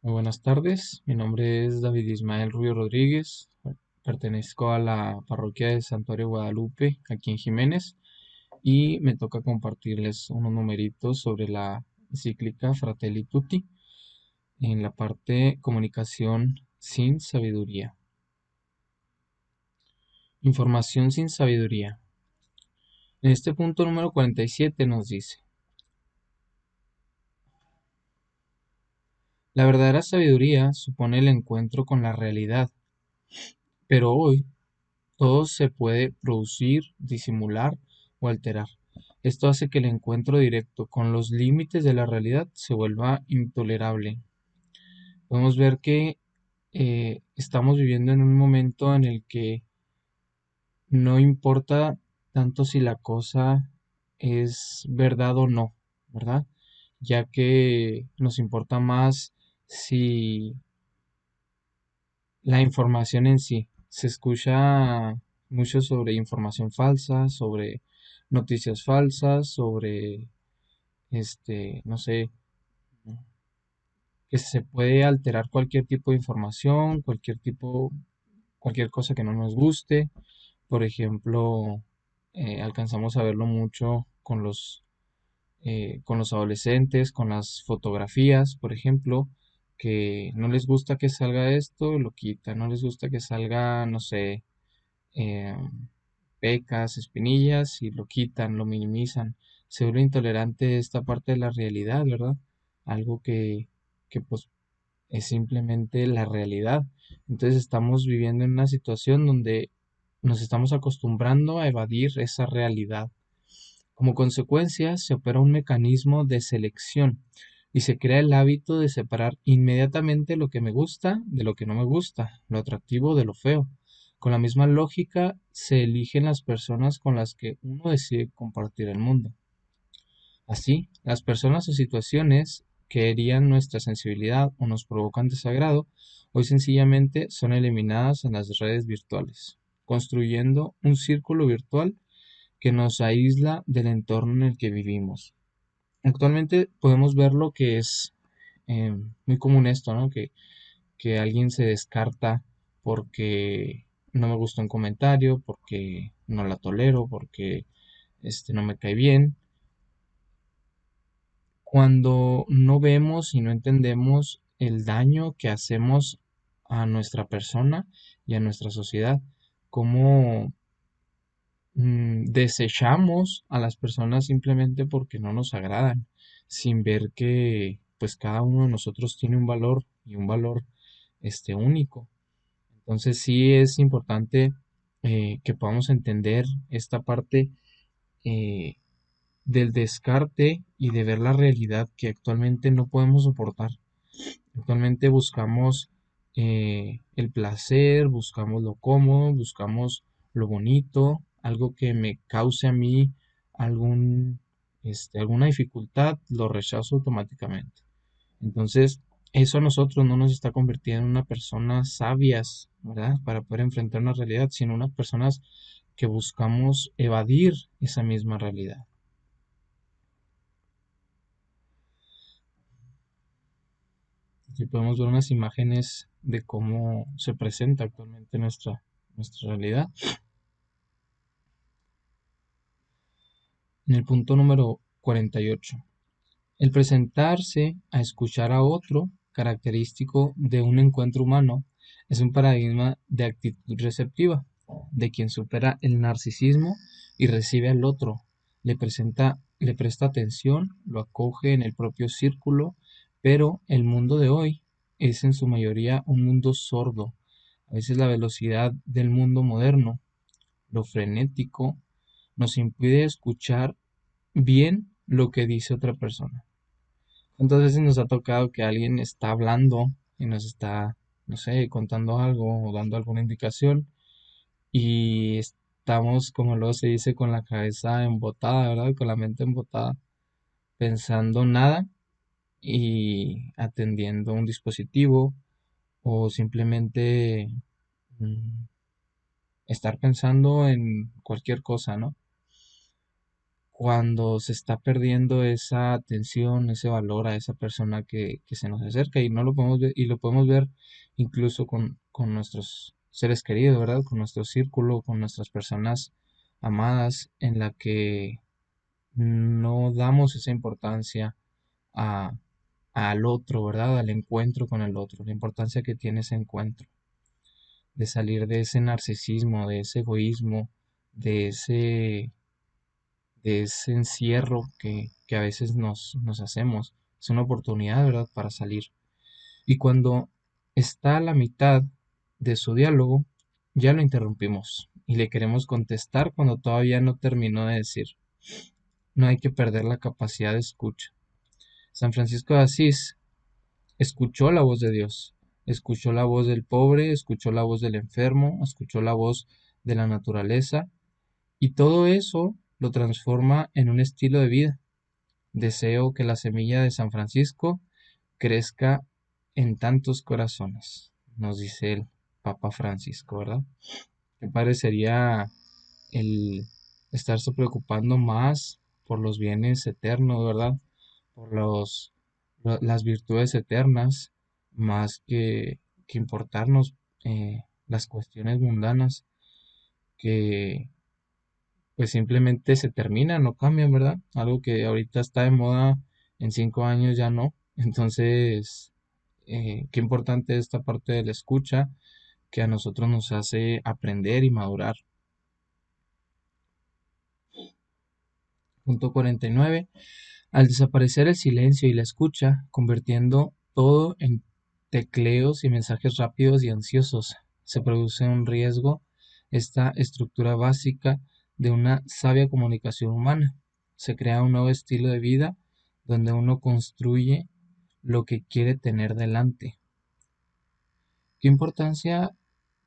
Muy buenas tardes, mi nombre es David Ismael Rubio Rodríguez, pertenezco a la parroquia de Santuario Guadalupe, aquí en Jiménez, y me toca compartirles unos numeritos sobre la encíclica Fratelli Tutti en la parte comunicación sin sabiduría. Información sin sabiduría. En este punto número 47 nos dice, la verdadera sabiduría supone el encuentro con la realidad, pero hoy todo se puede producir, disimular o alterar. Esto hace que el encuentro directo con los límites de la realidad se vuelva intolerable. Podemos ver que estamos viviendo en un momento en el que no importa tanto si la cosa es verdad o no, ¿verdad? Ya que nos importa más si la información en sí. Se escucha mucho sobre información falsa, sobre noticias falsas, sobre, no sé, que se puede alterar cualquier tipo de información, cualquier cosa que no nos guste. Por ejemplo, alcanzamos a verlo mucho con los adolescentes, con las fotografías, por ejemplo, que no les gusta que salga esto, lo quitan, no les gusta que salga, no sé, eh, pecas, espinillas, y lo quitan, lo minimizan. Se vuelve intolerante esta parte de la realidad, ¿verdad? Algo que pues es simplemente la realidad. Entonces estamos viviendo en una situación donde nos estamos acostumbrando a evadir esa realidad. Como consecuencia, se opera un mecanismo de selección y se crea el hábito de separar inmediatamente lo que me gusta de lo que no me gusta, lo atractivo de lo feo. Con la misma lógica, se eligen las personas con las que uno decide compartir el mundo. Así, las personas o situaciones que herían nuestra sensibilidad o nos provocan desagrado, hoy sencillamente son eliminadas en las redes virtuales, construyendo un círculo virtual que nos aísla del entorno en el que vivimos. Actualmente podemos ver lo que es muy común esto, ¿no? Que alguien se descarta porque no me gusta un comentario, porque no la tolero, porque no me cae bien, cuando no vemos y no entendemos el daño que hacemos a nuestra persona y a nuestra sociedad, cómo desechamos a las personas simplemente porque no nos agradan, sin ver que pues cada uno de nosotros tiene un valor y un valor único. Entonces sí es importante que podamos entender esta parte eh, del descarte y de ver la realidad que actualmente no podemos soportar. Actualmente buscamos el placer, buscamos lo cómodo, buscamos lo bonito, algo que me cause a mí algún, alguna dificultad, lo rechazo automáticamente. Entonces, eso a nosotros no nos está convirtiendo en una personas sabias, ¿verdad? Para poder enfrentar una realidad, sino unas personas que buscamos evadir esa misma realidad. Aquí podemos ver unas imágenes de cómo se presenta actualmente nuestra realidad. En el punto número 48, el presentarse a escuchar a otro, característico de un encuentro humano, es un paradigma de actitud receptiva, de quien supera el narcisismo y recibe al otro, le presta atención, lo acoge en el propio círculo, pero el mundo de hoy es en su mayoría un mundo sordo. A veces la velocidad del mundo moderno, lo frenético, nos impide escuchar bien lo que dice otra persona. ¿Cuántas veces nos ha tocado que alguien está hablando y nos está, no sé, contando algo o dando alguna indicación y estamos, como luego se dice, con la cabeza embotada, ¿verdad? Con la mente embotada, pensando nada y atendiendo un dispositivo o simplemente estar pensando en cualquier cosa, ¿no? cuando se está perdiendo esa atención, ese valor a esa persona que se nos acerca y no lo podemos ver, y lo podemos ver incluso con nuestros seres queridos, ¿verdad? Con nuestro círculo, con nuestras personas amadas, en la que no damos esa importancia a, al otro, ¿verdad? Al encuentro con el otro, la importancia que tiene ese encuentro, de salir de ese narcisismo, de ese egoísmo, de ese encierro que a veces nos hacemos. Es una oportunidad, ¿verdad?, para salir. Y cuando está a la mitad de su diálogo, ya lo interrumpimos y le queremos contestar cuando todavía no terminó de decir. No hay que perder la capacidad de escucha. San Francisco de Asís escuchó la voz de Dios, escuchó la voz del pobre, escuchó la voz del enfermo, escuchó la voz de la naturaleza y todo eso lo transforma en un estilo de vida. Deseo que la semilla de San Francisco crezca en tantos corazones, nos dice el Papa Francisco, ¿verdad? ¿Qué parecería el estarse preocupando más por los bienes eternos, ¿verdad? Por las virtudes eternas, más que importarnos las cuestiones mundanas que pues simplemente se terminan, no cambian, ¿verdad? Algo que ahorita está de moda, en 5 años ya no. Entonces, qué importante esta parte de la escucha que a nosotros nos hace aprender y madurar. Punto 49. Al desaparecer el silencio y la escucha, convirtiendo todo en tecleos y mensajes rápidos y ansiosos, se produce un riesgo, esta estructura básica de una sabia comunicación humana. Se crea un nuevo estilo de vida donde uno construye lo que quiere tener delante. ¿Qué importancia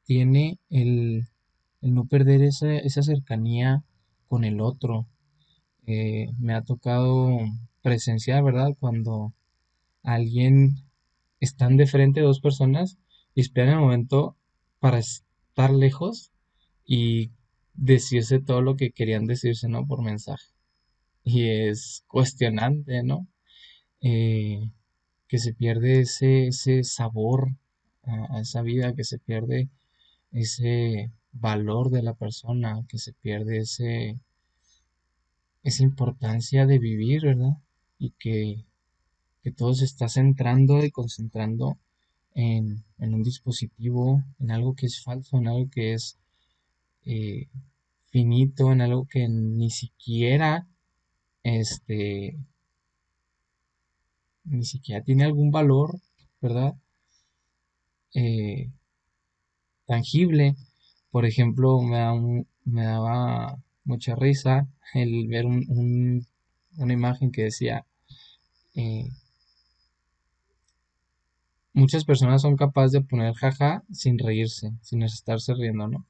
tiene el no perder esa cercanía con el otro? Me ha tocado presenciar, ¿verdad? Cuando alguien están de frente dos personas y esperan el momento para estar lejos y decirse todo lo que querían decirse, ¿no? Por mensaje. Y es cuestionante, ¿no? Eh, que se pierde ese sabor a esa vida, que se pierde ese valor de la persona, que se pierde esa importancia de vivir, ¿verdad? Y que todo se está centrando y concentrando en un dispositivo, en algo que es falso, en algo que es eh, finito, en algo que ni siquiera, este, ni siquiera tiene algún valor, ¿verdad? Eh, tangible. Por ejemplo, me daba mucha risa el ver una imagen que decía, eh, muchas personas son capaces de poner jaja sin reírse, sin estarse riendo, ¿no?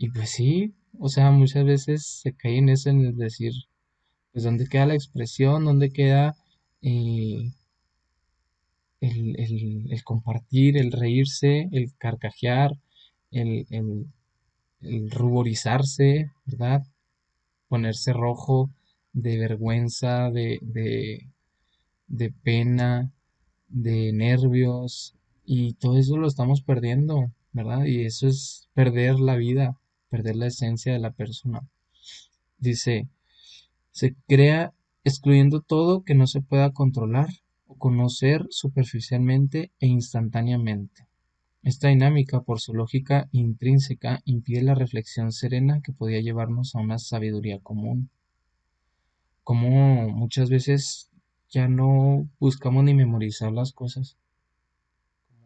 Y pues sí, o sea, muchas veces se cae en eso, en el decir, pues dónde queda la expresión, dónde queda eh, el compartir, el reírse, el carcajear, el el ruborizarse, ¿verdad? Ponerse rojo de vergüenza, de pena, de nervios, y todo eso lo estamos perdiendo, ¿verdad? Y eso es perder la vida, perder la esencia de la persona. Dice, se crea excluyendo todo que no se pueda controlar o conocer superficialmente e instantáneamente. Esta dinámica, por su lógica intrínseca, impide la reflexión serena que podía llevarnos a una sabiduría común. Como muchas veces ya no buscamos ni memorizar las cosas,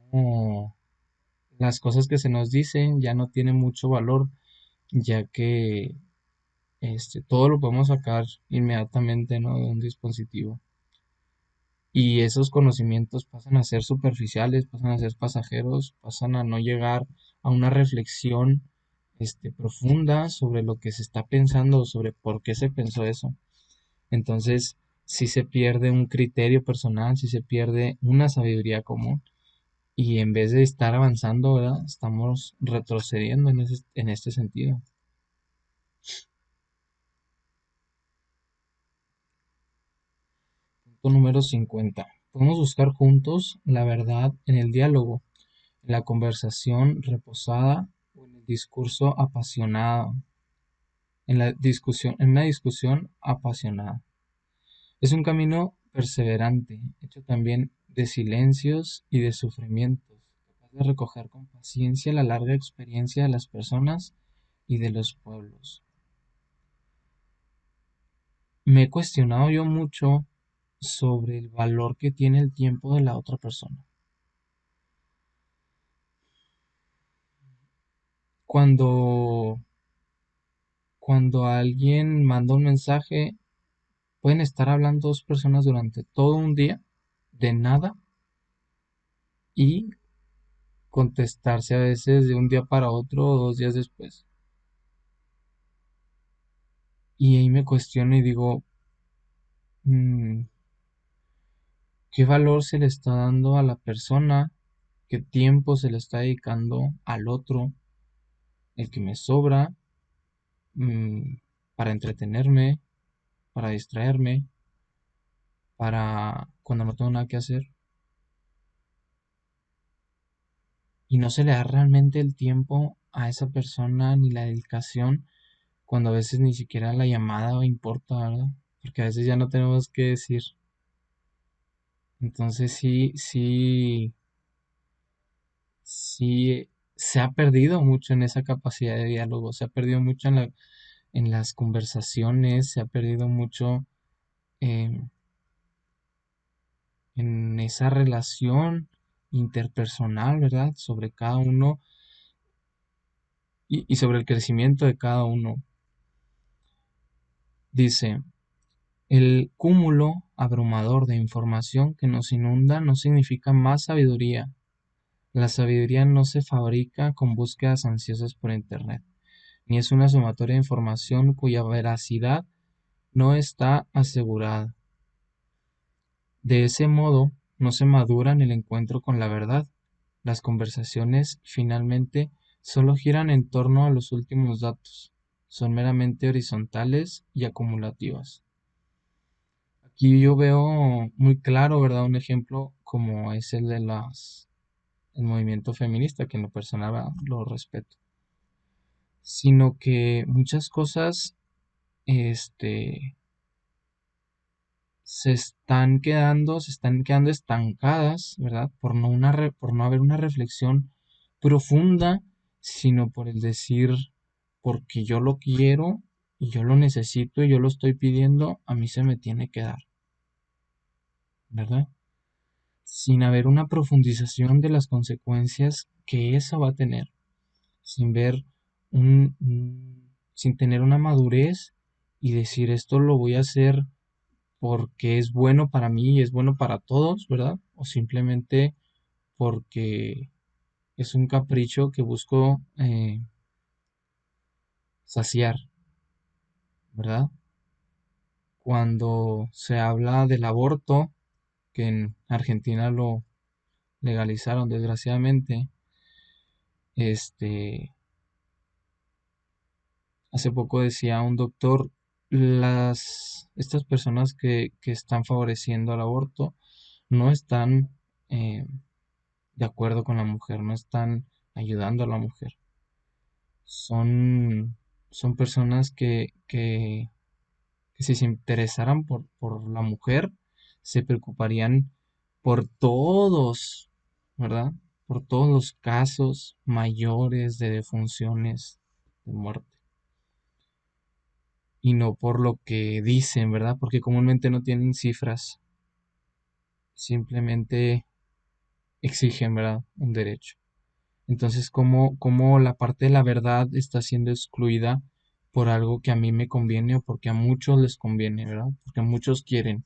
como las cosas que se nos dicen ya no tienen mucho valor, ya que todo lo podemos sacar inmediatamente, ¿no?, de un dispositivo. Y esos conocimientos pasan a ser superficiales, pasan a ser pasajeros, pasan a no llegar a una reflexión profunda sobre lo que se está pensando, sobre por qué se pensó eso. Entonces, si se pierde un criterio personal, si se pierde una sabiduría común, y en vez de estar avanzando, ¿verdad?, estamos retrocediendo en este sentido. Punto número 50. Podemos buscar juntos la verdad en el diálogo, en la conversación reposada o en el discurso apasionado, en una discusión apasionada. Es un camino perseverante, hecho también de silencios y de sufrimientos, capaz de recoger con paciencia la larga experiencia de las personas y de los pueblos. Me he cuestionado yo mucho sobre el valor que tiene el tiempo de la otra persona. Cuando, cuando alguien manda un mensaje, pueden estar hablando dos personas durante todo un día de nada y contestarse a veces de un día para otro o 2 días después. Y ahí me cuestiono y digo, mm, ¿qué valor se le está dando a la persona? ¿Qué tiempo se le está dedicando al otro? El que me sobra, mm, para entretenerme, para distraerme, para cuando no tengo nada que hacer. Y no se le da realmente el tiempo a esa persona ni la dedicación cuando a veces ni siquiera la llamada importa, ¿verdad? Porque a veces ya no tenemos que decir. Entonces sí se ha perdido mucho en esa capacidad de diálogo, se ha perdido mucho en las conversaciones, se ha perdido mucho en, en esa relación interpersonal, ¿verdad? Sobre cada uno y sobre el crecimiento de cada uno. Dice, el cúmulo abrumador de información que nos inunda no significa más sabiduría. La sabiduría no se fabrica con búsquedas ansiosas por Internet, ni es una sumatoria de información cuya veracidad no está asegurada. De ese modo, no se madura en el encuentro con la verdad. Las conversaciones, finalmente, solo giran en torno a los últimos datos. Son meramente horizontales y acumulativas. Aquí yo veo muy claro, ¿verdad? Un ejemplo como es el de el movimiento feminista, que en lo personal lo respeto. Sino que muchas cosas, este, se están quedando estancadas, ¿verdad? Por no haber una reflexión profunda, sino por el decir, porque yo lo quiero y yo lo necesito y yo lo estoy pidiendo, a mí se me tiene que dar, ¿verdad? Sin haber una profundización de las consecuencias que eso va a tener, sin ver sin tener una madurez y decir esto lo voy a hacer porque es bueno para mí y es bueno para todos, ¿verdad? O simplemente porque es un capricho que busco saciar, ¿verdad? Cuando se habla del aborto, que en Argentina lo legalizaron desgraciadamente, este, hace poco decía un doctor, estas personas que están favoreciendo el aborto no están de acuerdo con la mujer, no están ayudando a la mujer. Son, son personas que si se interesaran por la mujer, se preocuparían por todos, ¿verdad? Por todos los casos mayores de defunciones, de muerte. Y no por lo que dicen, ¿verdad? Porque comúnmente no tienen cifras, simplemente exigen, ¿verdad? Un derecho. Entonces, ¿cómo la parte de la verdad está siendo excluida por algo que a mí me conviene o porque a muchos les conviene, ¿verdad? Porque muchos quieren.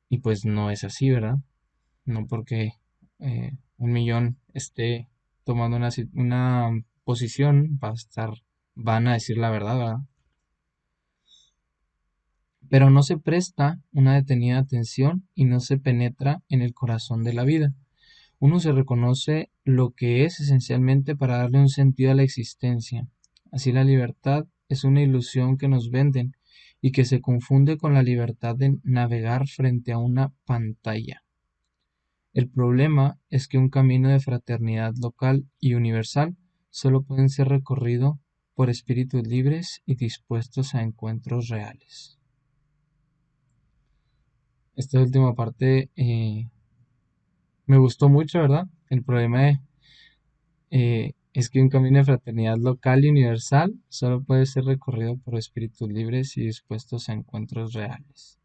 Y pues no es así, ¿verdad? No porque 1 millón esté tomando una posición, van a decir la verdad, ¿verdad? Pero no se presta una detenida atención y no se penetra en el corazón de la vida. Uno se reconoce lo que es esencialmente para darle un sentido a la existencia. Así la libertad es una ilusión que nos venden y que se confunde con la libertad de navegar frente a una pantalla. El problema es que un camino de fraternidad local y universal solo puede ser recorrido por espíritus libres y dispuestos a encuentros reales. Esta última parte me gustó mucho, ¿verdad? El problema es que un camino de fraternidad local y universal solo puede ser recorrido por espíritus libres y dispuestos a encuentros reales.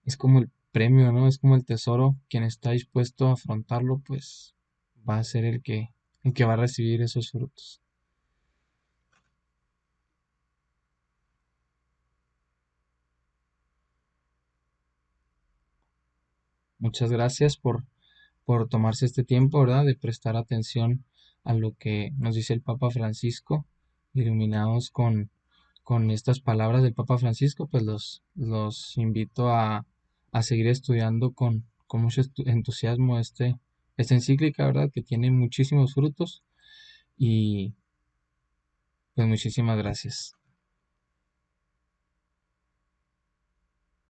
Es como el premio, ¿no? Es como el tesoro. Quien está dispuesto a afrontarlo, pues va a ser el que va a recibir esos frutos. Muchas gracias por tomarse este tiempo, ¿verdad? De prestar atención a lo que nos dice el Papa Francisco, iluminados con estas palabras del Papa Francisco, pues los invito a seguir estudiando con mucho entusiasmo esta encíclica, ¿verdad? Que tiene muchísimos frutos y pues muchísimas gracias.